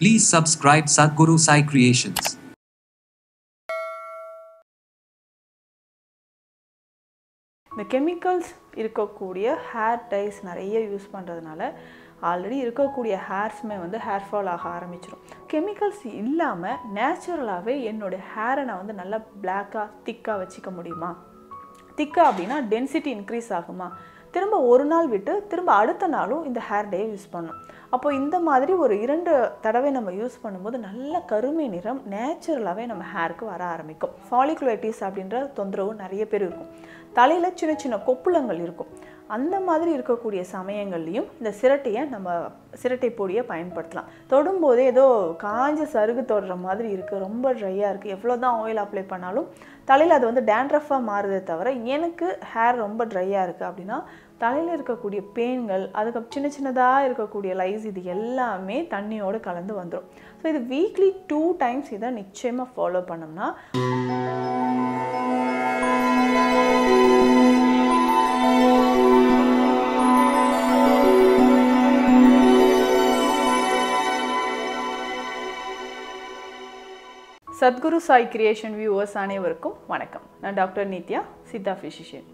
Please subscribe Sadhguru Sai Creations. இந்த chemicals இருக்கக்கூடிய hair dies நிறைய யூஸ் பண்ணுறதுனால ஆல்ரெடி இருக்கக்கூடிய ஹேர்ஸுமே ஹேர் ஃபால் ஆக ஆரம்பிச்சிடும். கெமிக்கல்ஸ் இல்லாமல் நேச்சுரலாகவே என்னோடய ஹேரை நான் நல்லா பிளாக்காக திக்காக வச்சுக்க முடியுமா? திக்காக அப்படின்னா டென்சிட்டி இன்க்ரீஸ் ஆகுமா? திரும்ப ஒரு நாள் விட்டு திரும்ப அடுத்த நாளும் இந்த ஹேர் டே யூஸ் பண்ணணும். அப்போ இந்த மாதிரி ஒரு 2 தடவை நம்ம யூஸ் பண்ணும்போது நல்ல கருமை நிறம் நேச்சுரலாகவே நம்ம ஹேருக்கு வர ஆரம்பிக்கும். ஃபாலிகுலைட்டிஸ் அப்படின்ற தொந்தரவு நிறைய பேர் இருக்கும். தலையில் சின்ன சின்ன கொப்புளங்கள் இருக்கும். அந்த மாதிரி இருக்கக்கூடிய சமயங்கள்லையும் இந்த சிரட்டை பொடியை பயன்படுத்தலாம். தொடும்போதே ஏதோ காஞ்ச சருகு தொடுற மாதிரி இருக்குது, ரொம்ப ட்ரையாக இருக்குது. எவ்வளோ தான் ஆயில் அப்ளை பண்ணாலும் தலையில் அது டேண்ட்ரஃபாக மாறுதே தவிர எனக்கு ஹேர் ரொம்ப ட்ரையாக இருக்குது அப்படின்னா தலையில் இருக்கக்கூடிய பேன்கள், அதுக்கு சின்ன சின்னதாக இருக்கக்கூடிய லைஸ், இது எல்லாமே தண்ணியோடு கலந்து வந்துடும். ஸோ இது வீக்லி 2 டைம்ஸ் இதை நிச்சயமாக ஃபாலோ பண்ணோம்னா சத்குரு சாய் கிரியேஷன் வியூவர்ஸ் அனைவருக்கும் வணக்கம். நான் டாக்டர் நித்யா, சித்தா ஃபிசிஷியன்.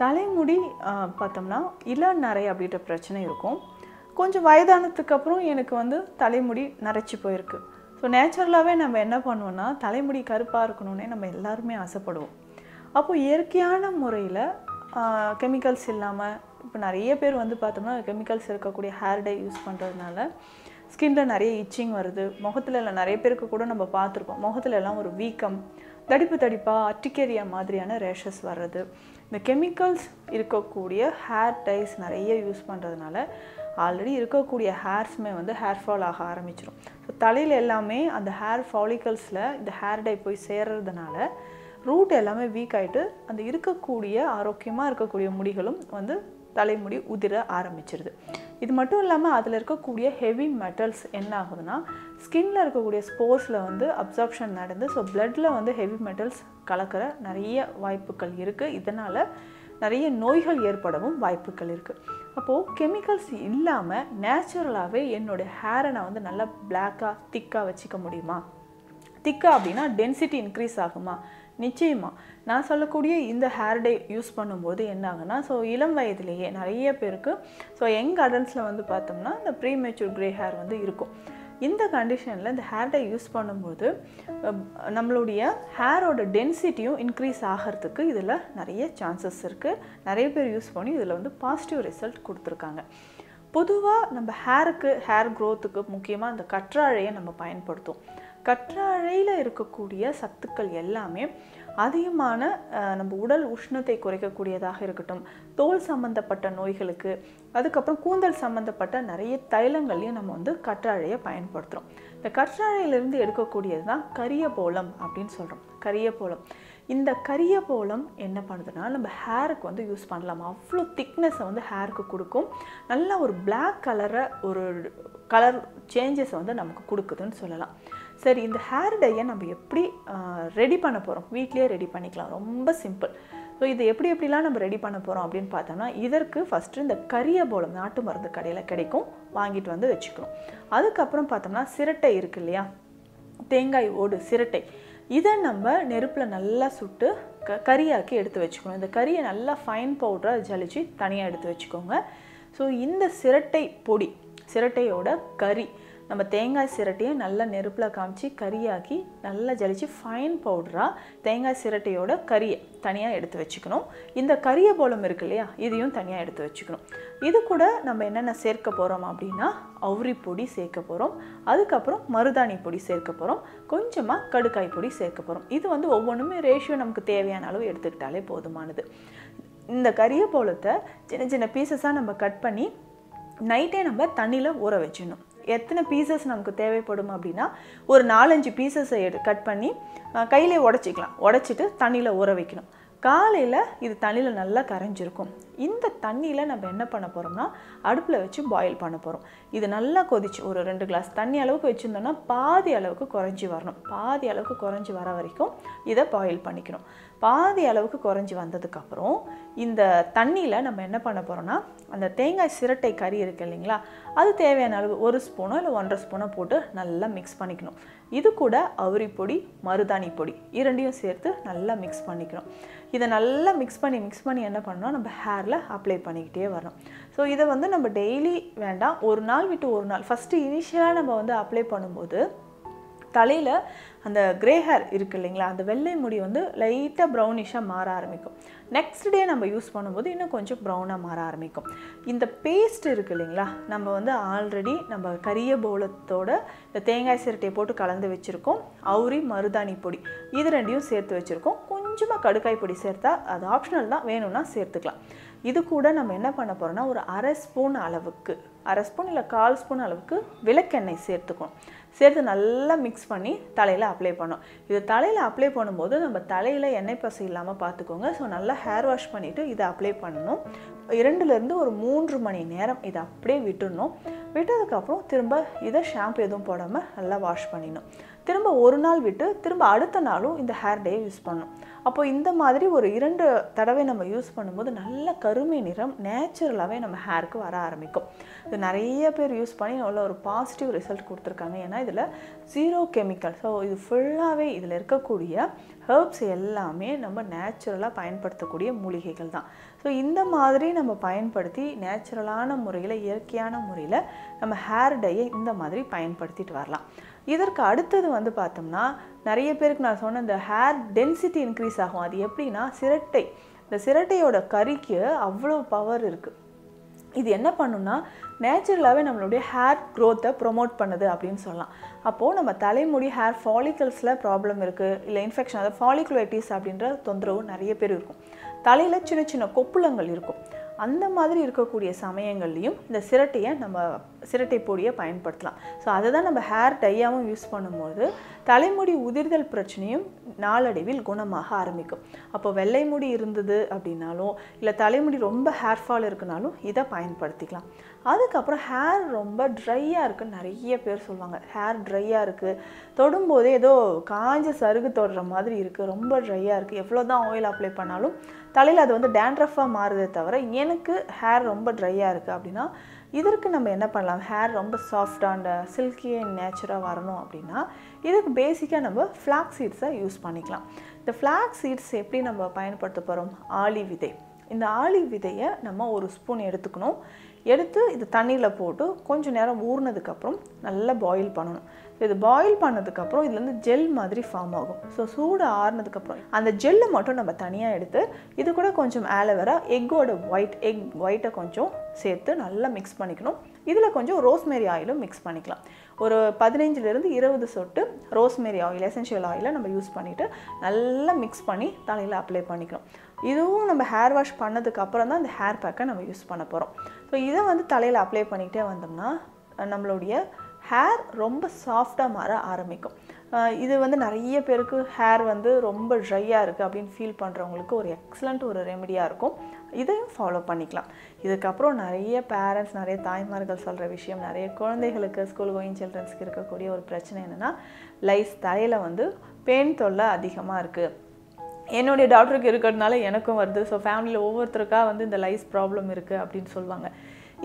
தலைமுடி பார்த்தோம்னா இளநரை அப்படின்ற பிரச்சனை இருக்கும். கொஞ்சம் வயதானதுக்கு அப்புறம் எனக்கு தலைமுடி நரைச்சி போயிருக்கு. ஸோ நேச்சுரலாகவே நம்ம என்ன பண்ணுவோம்னா தலைமுடி கருப்பாக இருக்கணும்னே நம்ம எல்லாருமே ஆசைப்படுவோம். அப்போது இயற்கையான முறையில் கெமிக்கல்ஸ் இல்லாமல் இப்போ நிறைய பேர் பார்த்தோம்னா கெமிக்கல்ஸ் இருக்கக்கூடிய ஹேர் டை யூஸ் பண்ணுறதுனால ஸ்கின்ல நிறைய இச்சிங் வருது. முகத்துல எல்லாம் நிறைய பேருக்கு கூட நம்ம பார்த்துருப்போம், முகத்துல எல்லாம் ஒரு வீக்கம், தடிப்பாக அட்டிக்கேரியா மாதிரியான ரேஷஸ் வர்றது. இந்த கெமிக்கல்ஸ் இருக்கக்கூடிய ஹேர் டைஸ் நிறைய யூஸ் பண்ணுறதுனால ஆல்ரெடி இருக்கக்கூடிய ஹேர்ஸுமே ஹேர் ஃபால் ஆக ஆரம்பிச்சிடும். ஸோ தலையில் எல்லாமே அந்த ஹேர் ஃபாலிகல்ஸில் இந்த ஹேர் டை போய் சேர்றதுனால ரூட் எல்லாமே வீக் ஆகிட்டு அந்த இருக்கக்கூடிய ஆரோக்கியமாக இருக்கக்கூடிய முடிகளும் தலைமுடி உதிர ஆரம்பிச்சிருது. இது மட்டும் இல்லாமல் அதில் இருக்கக்கூடிய ஹெவி மெட்டல்ஸ் என்ன ஆகுதுன்னா ஸ்கின்ல இருக்கக்கூடிய ஸ்போர்ஸில் அப்சார்ப்ஷன் நடந்து ஸோ பிளட்டில் ஹெவி மெட்டல்ஸ் கலக்கிற நிறைய வாய்ப்புகள் இருக்குது. இதனால் நிறைய நோய்கள் ஏற்படவும் வாய்ப்புகள் இருக்குது. அப்போது கெமிக்கல்ஸ் இல்லாமல் நேச்சுரலாகவே என்னோடய ஹேரை நான் நல்லா பிளாக்காக திக்காக வச்சுக்க முடியுமா? திக்காக அப்படின்னா டென்சிட்டி இன்க்ரீஸ் ஆகுமா? நிச்சயமாக. நான் சொல்லக்கூடிய இந்த ஹேர் டே யூஸ் பண்ணும்போது என்ன ஆகுனா ஸோ இளம் வயதிலேயே நிறைய பேருக்கு யங் அடல்ட்ஸில் பார்த்தோம்னா இந்த ப்ரீமெச்சூர் கிரே ஹேர் இருக்கும். இந்த கண்டிஷனில் இந்த ஹேர் டை யூஸ் பண்ணும்போது நம்மளுடைய ஹேரோட டென்சிட்டியும் இன்க்ரீஸ் ஆகிறதுக்கு இதில் நிறைய சான்சஸ் இருக்குது. நிறைய பேர் யூஸ் பண்ணி இதில் பாசிட்டிவ் ரிசல்ட் கொடுத்துருக்காங்க. பொதுவாக நம்ம ஹேர் க்ரோத்துக்கு முக்கியமாக இந்த கற்றாழையை நம்ம பயன்படுத்துவோம். கற்றாழையில் இருக்கக்கூடிய சத்துக்கள் எல்லாமே அதிகமான நம்ம உடல் உஷ்ணத்தை குறைக்கக்கூடியதாக இருக்கட்டும், தோல் சம்மந்தப்பட்ட நோய்களுக்கு, அதுக்கப்புறம் கூந்தல் சம்மந்தப்பட்ட நிறைய தைலங்கள்லையும் நம்ம கற்றாழையை பயன்படுத்துகிறோம். இந்த கற்றாழையிலிருந்து எடுக்கக்கூடியது தான் கரியபோலம் அப்படின்னு சொல்கிறோம். கரியபோலம், இந்த கரியபோலம் என்ன பண்ணுதுன்னா நம்ம ஹேருக்கு யூஸ் பண்ணலாம். அவ்வளோ திக்னஸை ஹேருக்கு கொடுக்கும். நல்லா ஒரு பிளாக் ஒரு கலர் சேஞ்சஸ் நமக்கு கொடுக்குதுன்னு சொல்லலாம். சரி, இந்த ஹேர் டையை நம்ம எப்படி ரெடி பண்ண போகிறோம்? வீட்லேயே ரெடி பண்ணிக்கலாம், ரொம்ப சிம்பிள். ஸோ இதை எப்படிலாம் நம்ம ரெடி பண்ண போகிறோம் அப்படின்னு பார்த்தோம்னா இதற்கு ஃபஸ்ட்டு இந்த கரியபோலம் நாட்டு மருந்து கடையில் கிடைக்கும், வாங்கிட்டு வச்சுக்கணும். அதுக்கப்புறம் பார்த்தோம்னா சிரட்டை இருக்குது இல்லையா, தேங்காய் ஓடு சிரட்டை, இதை நம்ம நெருப்பில் நல்லா சுட்டு கறியாக்கி எடுத்து வச்சுக்கணும். இந்த கறியை நல்லா ஃபைன் பவுடராக ஜலிச்சு தனியாக எடுத்து வச்சுக்கோங்க. ஸோ இந்த சிரட்டை பொடி, சிரட்டையோட கறி, நம்ம தேங்காய் சிரட்டையை நல்லா நெருப்பில் காமிச்சு கறியாக்கி நல்லா ஜலிச்சு ஃபைன் பவுடராக தேங்காய் சிரட்டையோட கறியை தனியாக எடுத்து வச்சுக்கணும். இந்த கரியபோலம் இருக்கு இல்லையா, இதையும் தனியாக எடுத்து வச்சுக்கணும். இது கூட நம்ம என்னென்ன சேர்க்க போகிறோம் அப்படின்னா அவுரி பொடி சேர்க்க போகிறோம், அதுக்கப்புறம் மருதாணி பொடி சேர்க்க போகிறோம், கொஞ்சமாக கடுக்காய் பொடி சேர்க்க போகிறோம். இது ஒவ்வொன்றுமே ரேஷியோ நமக்கு தேவையான அளவு எடுத்துக்கிட்டாலே போதுமானது. இந்த கரியபோலத்தை சின்ன சின்ன பீசஸாக நம்ம கட் பண்ணி நைட்டே நம்ம தண்ணியில் ஊற வச்சிடணும். எத்தனை பீசஸ் நமக்கு தேவைப்படும் அப்படின்னா ஒரு 4-5 பீசஸை கட் பண்ணி கையிலே உடச்சிக்கலாம். உடச்சிட்டு தண்ணியில் ஊற வைக்கணும். காலையில் இது தண்ணியில் நல்லா கரைஞ்சிருக்கும். இந்த தண்ணியில் நம்ம என்ன பண்ண போகிறோம்னா அடுப்பில் வச்சு பாயில் பண்ண போகிறோம். இது நல்லா கொதிச்சு ஒரு 2 கிளாஸ் தண்ணி அளவுக்கு வச்சுருந்தோம்னா பாதி அளவுக்கு குறைஞ்சி வரணும். பாதி அளவுக்கு குறைஞ்சி வர வரைக்கும் இதை பாயில் பண்ணிக்கணும். பாதி அளவுக்கு குறைஞ்சி வந்ததுக்கப்புறம் இந்த தண்ணியில் நம்ம என்ன பண்ண போகிறோம்னா அந்த தேங்காய் சிரட்டை கறி இருக்குது இல்லைங்களா, அது தேவையான அளவு 1 ஸ்பூனோ இல்லை 1.5 ஸ்பூனோ போட்டு நல்லா மிக்ஸ் பண்ணிக்கணும். இது கூட அவுரி பொடி, மருதாணி பொடி இரண்டையும் சேர்த்து நல்லா மிக்ஸ் பண்ணிக்கணும். இதை நல்லா மிக்ஸ் பண்ணி என்ன பண்ணணும், நம்ம ஹேரில் அப்ளை பண்ணிக்கிட்டே வரணும். ஸோ இதை வந்து நம்ம டெய்லி வேண்டாம், ஒரு நாள் விட்டு ஒரு நாள். ஃபஸ்ட்டு இனிஷியலாக நம்ம வந்து அப்ளை பண்ணும்போது தலையில் அந்த கிரே ஹேர் இருக்குது இல்லைங்களா, அந்த வெள்ளை முடி வந்து லைட்டாக ப்ரௌனிஷாக மாற ஆரம்பிக்கும். நெக்ஸ்ட் டே நம்ம யூஸ் பண்ணும்போது இன்னும் கொஞ்சம் ப்ரௌனாக மாற ஆரம்பிக்கும். இந்த பேஸ்ட் இருக்குது இல்லைங்களா, நம்ம வந்து ஆல்ரெடி நம்ம கரிய போலத்தோட இந்த தேங்காய் சிரட்டையை போட்டு கலந்து வச்சுருக்கோம். அவுரி, மருதாணி பொடி இது ரெண்டையும் சேர்த்து வச்சுருக்கோம். கொஞ்சமாக கடுக்காய் பொடி சேர்த்தா அது ஆப்ஷனல் தான், வேணும்னா சேர்த்துக்கலாம். இது கூட நம்ம என்ன பண்ண போகிறோம்னா ஒரு 1/2 ஸ்பூன் அளவுக்கு, 1/2 ஸ்பூன் இல்லை 1/4 ஸ்பூன் அளவுக்கு விளக்கெண்ணெய் சேர்த்துக்கணும். சேர்த்து நல்லா மிக்ஸ் பண்ணி தலையில் அப்ளை பண்ணோம். இது தலையில் அப்ளை பண்ணும்போது நம்ம தலையில் எண்ணெய் பசை இல்லாமல் பார்த்துக்கோங்க. ஸோ நல்லா ஹேர் வாஷ் பண்ணிவிட்டு இதை அப்ளை பண்ணணும். 2லேருந்து ஒரு 3 மணி நேரம் இதை அப்படியே விட்டுடணும். விட்டதுக்கப்புறம் திரும்ப இதை ஷாம்பு எதுவும் போடாமல் நல்லா வாஷ் பண்ணிடணும். திரும்ப ஒரு நாள் விட்டு திரும்ப அடுத்த நாளும் இந்த ஹேர் டே யூஸ் பண்ணணும். அப்போ இந்த மாதிரி ஒரு 2 தடவை நம்ம யூஸ் பண்ணும்போது நல்ல கருமை நிறம் நேச்சுரலாகவே நம்ம ஹேருக்கு வர ஆரம்பிக்கும். இது நிறைய பேர் யூஸ் பண்ணி நல்ல ஒரு பாசிட்டிவ் ரிசல்ட் கொடுத்துருக்காங்க. ஏன்னா இதில் 0 கெமிக்கல். ஸோ இது ஃபுல்லாகவே இதில் இருக்கக்கூடிய ஹெர்ப்ஸ் எல்லாமே நம்ம நேச்சுரலாக பயன்படுத்தக்கூடிய மூலிகைகள் தான். ஸோ இந்த மாதிரி நம்ம பயன்படுத்தி நேச்சுரலான முறையில், இயற்கையான முறையில் நம்ம ஹேர் டையை இந்த மாதிரி பயன்படுத்திட்டு வரலாம். இதற்கு அடுத்தது வந்து பார்த்தோம்னா நிறைய பேருக்கு நான் சொன்ன இந்த ஹேர் டென்சிட்டி இன்க்ரீஸ் ஆகும். அது எப்படின்னா சிரட்டை, இந்த சிரட்டையோட கறிக்கு அவ்வளோ பவர் இருக்குது. இது என்ன பண்ணுன்னா நேச்சுரலாகவே நம்மளுடைய ஹேர் க்ரோத்தை ப்ரொமோட் பண்ணுது அப்படின்னு சொல்லலாம். அப்போது நம்ம தலைமுடி ஹேர் ஃபாலிக்கல்ஸில் ப்ராப்ளம் இருக்குது, இல்லை இன்ஃபெக்ஷன், அதாவது ஃபாலிகுலைட்டிஸ் அப்படின்ற தொந்தரவு நிறைய பேர் இருக்கும். தலையில் சின்ன சின்ன கொப்புளங்கள் இருக்கும். அந்த மாதிரி இருக்கக்கூடிய சமயங்கள்லையும் இந்த சிரட்டையை நம்ம சிரட்டை பொடியை பயன்படுத்தலாம். ஸோ அதை தான் நம்ம ஹேர் டையாகவும் யூஸ் பண்ணும்போது தலைமுடி உதிர்தல் பிரச்சனையும் நாளடைவில் குணமாக ஆரம்பிக்கும். அப்போ வெள்ளை முடி இருந்தது அப்படின்னாலும், இல்லை தலைமுடி ரொம்ப ஹேர் ஃபால் இருக்குனாலும் இதை பயன்படுத்திக்கலாம். அதுக்கப்புறம் ஹேர் ரொம்ப ட்ரையாக இருக்குன்னு நிறைய பேர் சொல்லுவாங்க. ஹேர் ட்ரையாக இருக்குது, தொடும்போதே ஏதோ காஞ்ச சருகு தொடுற மாதிரி இருக்குது, ரொம்ப ட்ரையாக இருக்குது, எவ்வளோ தான் ஆயில் அப்ளை பண்ணாலும் தலையில் அது வந்து டேண்ட்ரஃபாக மாறுதே தவிர எனக்கு ஹேர் ரொம்ப ட்ரையாக இருக்குது அப்படின்னா இதற்கு நம்ம என்ன பண்ணலாம், ஹேர் ரொம்ப சாஃப்டாக அண்ட் சில்கி அண்ட் நேச்சுராக வரணும் அப்படின்னா இதுக்கு பேசிக்காக நம்ம ஃப்ளாக்ஸ் சீட்ஸை யூஸ் பண்ணிக்கலாம். இந்த ஃப்ளாக்ஸ் சீட்ஸ் எப்படி நம்ம பயன்படுத்த போகிறோம், ஆளி விதை. இந்த ஆளி விதையை நம்ம 1 ஸ்பூன் எடுத்துக்கணும். எடுத்து இது தண்ணியில் போட்டு கொஞ்சம் நேரம் ஊறினதுக்கப்புறம் நல்லா பாயில் பண்ணணும். இது பாயில் பண்ணதுக்கப்புறம் இதுலேருந்து ஜெல் மாதிரி ஃபார்ம் ஆகும். ஸோ சூடு ஆறுனதுக்கப்புறம் அந்த ஜெல்லை மட்டும் நம்ம தனியாக எடுத்து இது கூட கொஞ்சம் ஆலோவேரா, எக்கோட ஒயிட்டை கொஞ்சம் சேர்த்து நல்லா மிக்ஸ் பண்ணிக்கணும். இதில் கொஞ்சம் ரோஸ்மேரி ஆயிலும் மிக்ஸ் பண்ணிக்கலாம். ஒரு 15லேருந்து 20 சொட்டு ரோஸ்மேரி ஆயில், எசென்ஷியல் ஆயிலை நம்ம யூஸ் பண்ணிவிட்டு நல்லா மிக்ஸ் பண்ணி தலையில் அப்ளை பண்ணிக்கணும். இதுவும் நம்ம ஹேர் வாஷ் பண்ணதுக்கு அப்புறம் தான் இந்த ஹேர் பேக்கை நம்ம யூஸ் பண்ண போகிறோம். ஸோ இதை வந்து தலையில் அப்ளை பண்ணிக்கிட்டே வந்தோம்னா நம்மளுடைய ஹேர் ரொம்ப சாஃப்டாக மாற ஆரம்பிக்கும். இது வந்து நிறைய பேருக்கு ஹேர் வந்து ரொம்ப ட்ரையாக இருக்குது அப்படின்னு ஃபீல் பண்ணுறவங்களுக்கு ஒரு எக்ஸலண்ட் ஒரு ரெமெடியாக இருக்கும். இதையும் ஃபாலோ பண்ணிக்கலாம். இதுக்கப்புறம் நிறைய பேரண்ட்ஸ், நிறைய தாய்மார்கள் சொல்கிற விஷயம், நிறைய குழந்தைகளுக்கு, ஸ்கூல் கோயிங் சில்ட்ரன்ஸ்க்கு இருக்கக்கூடிய ஒரு பிரச்சனை என்னென்னா லைஸ், தலையில் வந்து பெயின் தொல்லை அதிகமாக இருக்குது. என்னுடைய டாக்டருக்கு இருக்கிறதுனால எனக்கும் வருது. ஸோ ஃபேமிலியில் ஒவ்வொருத்தருக்காக வந்து இந்த லைஸ் ப்ராப்ளம் இருக்குது அப்படின்னு சொல்லுவாங்க.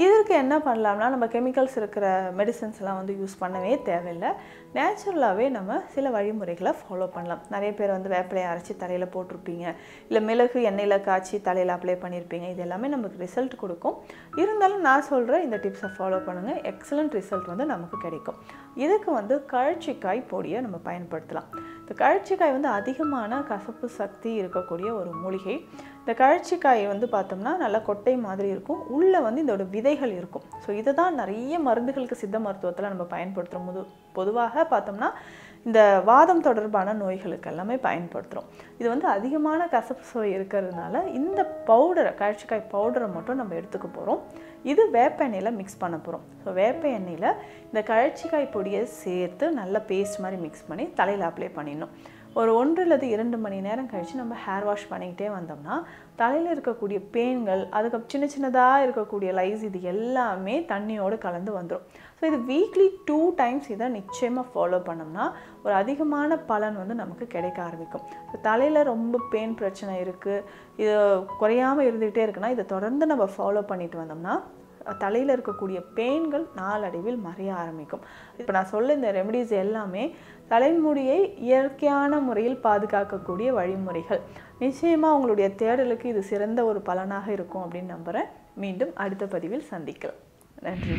இதற்கு என்ன பண்ணலாம்னா நம்ம கெமிக்கல்ஸ் இருக்கிற மெடிசன்ஸ்லாம் வந்து யூஸ் பண்ணவே தேவையில்லை. நேச்சுரலாகவே நம்ம சில வழிமுறைகளை ஃபாலோ பண்ணலாம். நிறைய பேர் வந்து வேப்பிலையை அரைச்சி தலையில் போட்டிருப்பீங்க, இல்லை மிளகு எண்ணெயில் காய்ச்சி தலையில் அப்ளை பண்ணியிருப்பீங்க. இது எல்லாமே நமக்கு ரிசல்ட் கொடுக்கும். இருந்தாலும் நான் சொல்கிற இந்த டிப்ஸை ஃபாலோ பண்ணுங்கள், எக்ஸலண்ட் ரிசல்ட் வந்து நமக்கு கிடைக்கும். இதுக்கு வந்து கழற்சிக்காய் பொடியை நம்ம பயன்படுத்தலாம். இந்த கழற்சிக்காய் வந்து அதிகமான கசப்பு சக்தி இருக்கக்கூடிய ஒரு மூலிகை. இந்த கழற்சிக்காய் வந்து பார்த்தோம்னா நல்லா கொட்டை மாதிரி இருக்கும், உள்ளே வந்து இதோட விதைகள் இருக்கும். ஸோ இதை தான் நிறைய மருந்துகளுக்கு சித்த மருத்துவத்தில் நம்ம பயன்படுத்துகிறோம். பொதுவாக பார்த்தோம்னா இந்த வாதம் தொடர்பான நோய்களுக்கு எல்லாமே பயன்படுத்துகிறோம். இது வந்து அதிகமான கசப்பு சுவை இருக்கிறதுனால இந்த பவுடரை, கழற்சிக்காய் பவுடரை மட்டும் நம்ம எடுத்துக்க போகிறோம். இது வேப்ப எண்ணெயில் மிக்ஸ் பண்ண போகிறோம். ஸோ வேப்ப எண்ணெயில் இந்த கழற்சிக்காய் பொடியை சேர்த்து நல்லா பேஸ்ட் மாதிரி மிக்ஸ் பண்ணி தலையில் அப்ளை பண்ணிடணும். ஒரு 1 அல்லது 2 மணி நேரம் கழித்து நம்ம ஹேர் வாஷ் பண்ணிக்கிட்டே வந்தோம்னா தலையில் இருக்கக்கூடிய பேன்கள், அதுக்கு சின்ன சின்னதாக இருக்கக்கூடிய லைஸ், இது எல்லாமே தண்ணியோடு கலந்து வந்துடும். ஸோ இது வீக்லி 2 டைம்ஸ் இதை நிச்சயமாக ஃபாலோ பண்ணோம்னா ஒரு அதிகமான பலன் வந்து நமக்கு கிடைக்க ஆரம்பிக்கும். ஸோ தலையில் ரொம்ப பெயின் பிரச்சனை இருக்குது, இது குறையாமல் இருந்துகிட்டே இருக்குன்னா இதை தொடர்ந்து நம்ம ஃபாலோ பண்ணிட்டு வந்தோம்னா தலையில் இருக்கக்கூடிய பெயின்கள் நாளடைவில் மறைய ஆரம்பிக்கும். இப்போ நான் சொல்ல இந்த ரெமெடிஸ் எல்லாமே தலைமுடியை இயற்கையான முறையில் பாதுகாக்கக்கூடிய வழிமுறைகள். நிச்சயமாக உங்களுடைய தேடலுக்கு இது சிறந்த ஒரு பலனாக இருக்கும் அப்படின்னு நம்புகிறேன். மீண்டும் அடுத்த பதிவில் சந்திக்கலாம். நன்றி.